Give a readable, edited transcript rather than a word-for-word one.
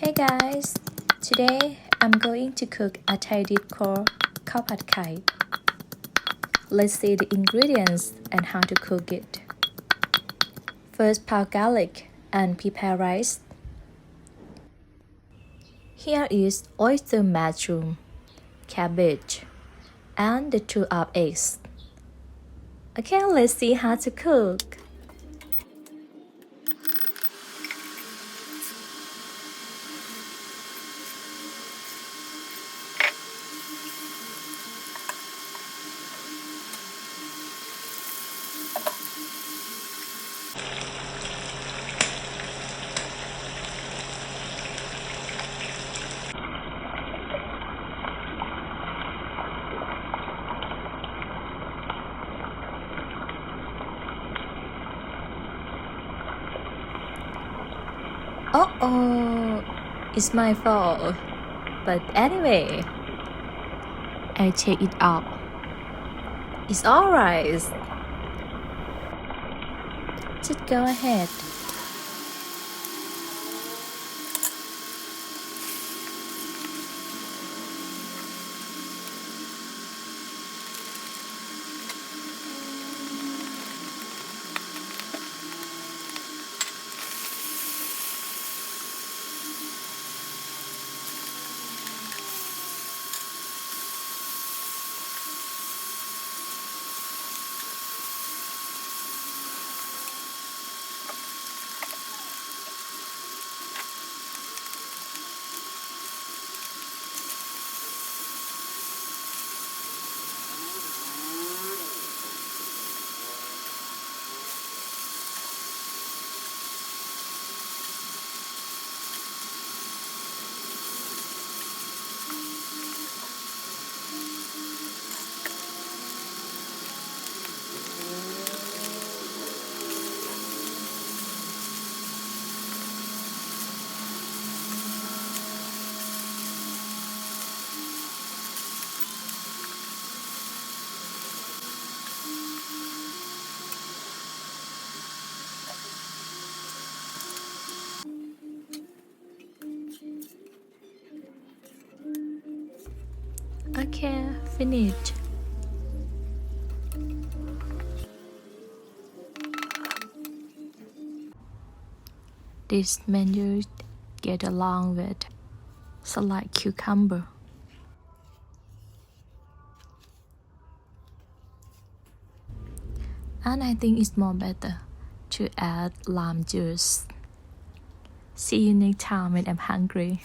Hey guys, today I'm going to cook a Thai dish called khao pad khai. Let's see the ingredients and how to cook it. First, pound garlic and prepare rice. Here is oyster mushroom, cabbage, and the 2 of eggs. Okay, let's see how to cook. Oh, it's my fault. But anyway, I take it out. It's alright. Just go ahead. Okay, finished. This menu get along with select cucumber. And I think it's more better to add lime juice. See you next time when I'm hungry.